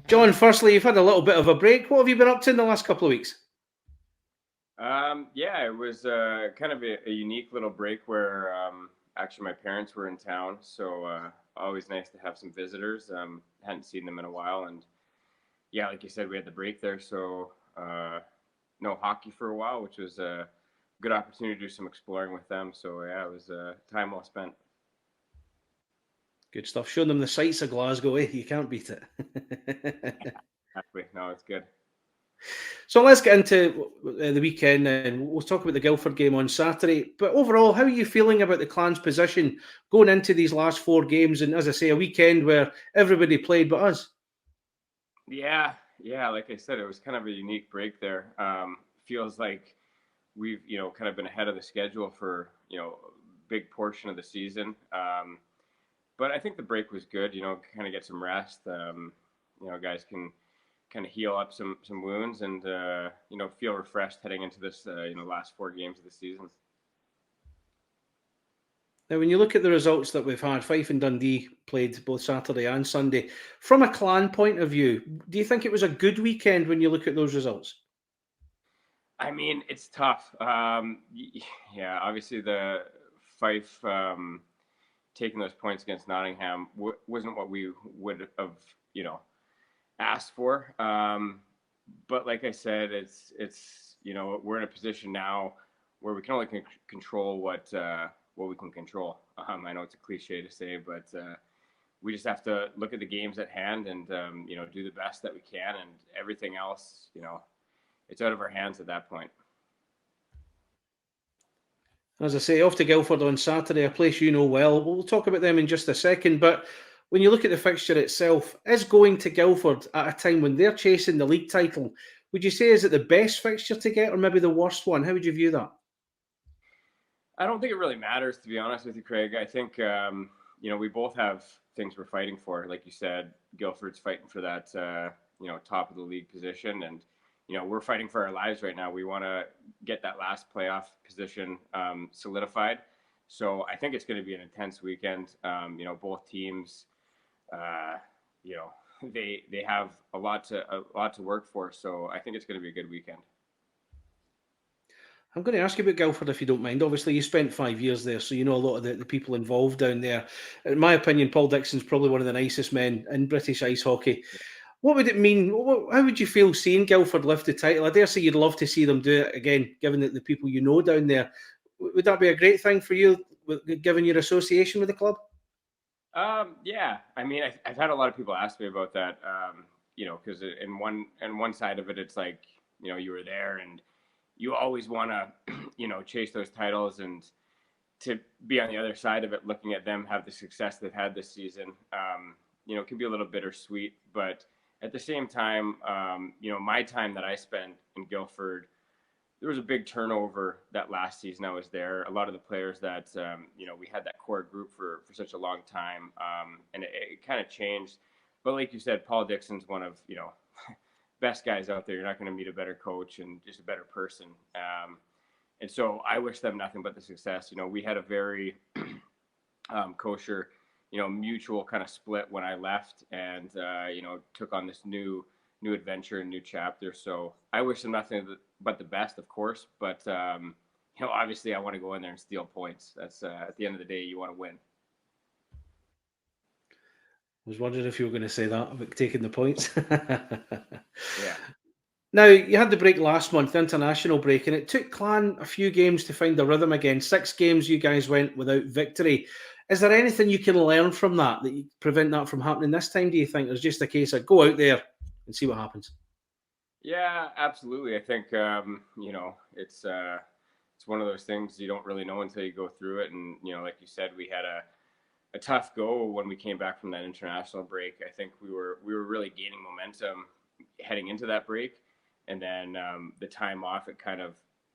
John, firstly, you've had a little bit of a break. What have you been up to in the last couple of weeks? Yeah, it was kind of a unique little break where actually my parents were in town, so always nice to have some visitors. Hadn't seen them in a while, and yeah, like you said, we had the break there, so no hockey for a while, which was a good opportunity to do some exploring with them. So yeah, it was time well spent. Good stuff. Showing them the sights of Glasgow, eh? You can't beat it. Exactly. No, it's good. So let's get into the weekend and we'll talk about the Guildford game on Saturday. But overall, how are you feeling about the Clan's position going into these last four games? And as I say, a weekend where everybody played but us. Yeah. Like I said, it was kind of a unique break there. Feels like we've kind of been ahead of the schedule for a big portion of the season. But I think the break was good. Kind of get some rest. Guys can kind of heal up some wounds and feel refreshed heading into this last four games of the season. Now, when you look at the results that we've had, Fife and Dundee played both Saturday and Sunday. From a Clan point of view, do you think it was a good weekend when you look at those results? I mean, it's tough. Yeah, obviously the Fife taking those points against Nottingham wasn't what we would have asked for. But like I said, it's we're in a position now where we can only control what we can control. I know it's a cliche to say, but we just have to look at the games at hand and do the best that we can, and everything else, it's out of our hands at that point. As I say, off to Guilford on Saturday, a place you know well. We'll talk about them in just a second. But when you look at the fixture itself, is going to Guilford at a time when they're chasing the league title, would you say is it the best fixture to get or maybe the worst one? How would you view that? I don't think it really matters, to be honest with you, Craig. I think we both have things we're fighting for. Like you said, Guilford's fighting for that top of the league position, and we're fighting for our lives right now. We want to get that last playoff position solidified. So I think it's going to be an intense weekend. Both teams, uh, you know, they have a lot to work for. So I think it's going to be a good weekend. I'm going to ask you about Guildford if you don't mind. Obviously, you spent 5 years there, so you know a lot of the people involved down there. In my opinion, Paul Dixon's probably one of the nicest men in British ice hockey. What would it mean? How would you feel seeing Guildford lift the title? I dare say you'd love to see them do it again, given that the people you know down there. Would that be a great thing for you, given your association with the club? Yeah, I mean, I've had a lot of people ask me about that. Because in one side of it, it's like you were there and you always want to chase those titles, and to be on the other side of it, looking at them have the success they've had this season, it can be a little bittersweet. But at the same time, my time that I spent in Guilford, there was a big turnover that last season I was there. A lot of the players that we had that core group for such a long time, and it kind of changed. But like you said, Paul Dixon's one of best guys out there. You're not going to meet a better coach and just a better person. And so I wish them nothing but the success. We had a very kosher, mutual kind of split when I left, and took on this new adventure and new chapter. So I wish them nothing but the best, of course. But obviously, I want to go in there and steal points. That's at the end of the day, you want to win. I was wondering if you were going to say that about taking the points. Yeah. Now, you had the break last month, the international break, and it took Clan a few games to find a rhythm again. 6 games you guys went without victory. Is there anything you can learn from that you prevent that from happening this time, do you think? Or is it just a case of go out there and see what happens? Yeah, absolutely. I think it's one of those things you don't really know until you go through it. And like you said, we had a tough go when we came back from that international break. I think we were really gaining momentum heading into that break, and then the time off,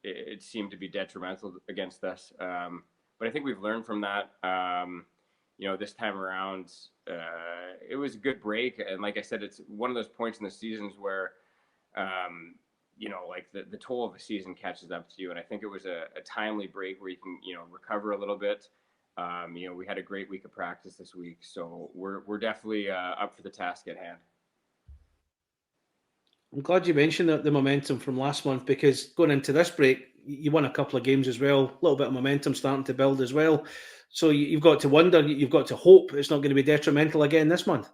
it seemed to be detrimental against us. But I think we've learned from that. This time around, it was a good break, and like I said, it's one of those points in the seasons where like the toll of the season catches up to you. And I think it was a timely break where you can, recover a little bit. We had a great week of practice this week, so we're definitely up for the task at hand. I'm glad you mentioned the momentum from last month, because going into this break, you won a couple of games as well. A little bit of momentum starting to build as well. So you've got to wonder, you've got to hope it's not going to be detrimental again this month.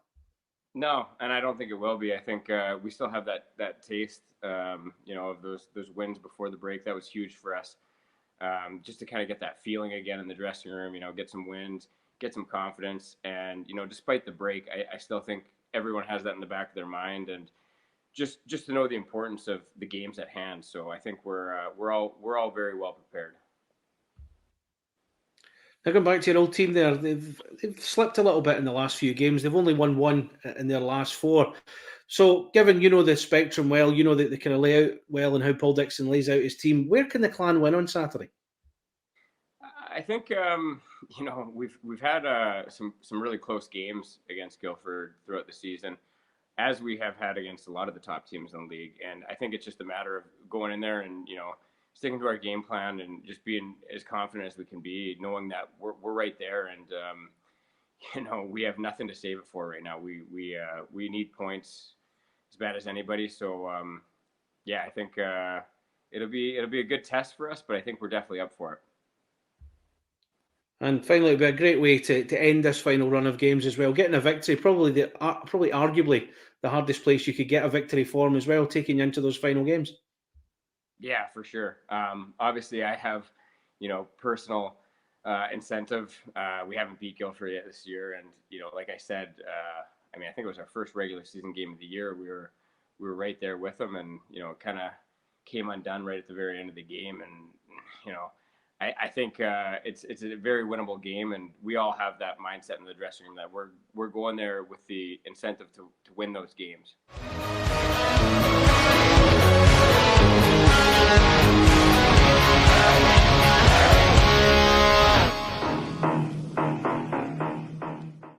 No, and I don't think it will be. I think we still have that taste, of those wins before the break. That was huge for us, just to kind of get that feeling again in the dressing room. Get some wins, get some confidence, and despite the break, I still think everyone has that in the back of their mind, and just to know the importance of the games at hand. So I think we're all very well prepared. Now, going back to your old team there, they've slipped a little bit in the last few games. They've only won one in their last four. So, given the spectrum well, that they kind of lay out well and how Paul Dixon lays out his team, where can the Clan win on Saturday? I think we've had some really close games against Guilford throughout the season, as we have had against a lot of the top teams in the league. And I think it's just a matter of going in there and sticking to our game plan and just being as confident as we can be, knowing that we're right there, and we have nothing to save it for right now. We need points as bad as anybody. So yeah, I think it'll be a good test for us, but I think we're definitely up for it. And finally, it'd be a great way to end this final run of games as well. Getting a victory, probably arguably the hardest place you could get a victory from as well, taking you into those final games. Yeah, for sure. Obviously, I have, personal incentive. We haven't beat Guilford yet this year, and like I said, I think it was our first regular season game of the year. We were right there with them, and kind of came undone right at the very end of the game. And I think it's a very winnable game, and we all have that mindset in the dressing room that we're going there with the incentive to win those games.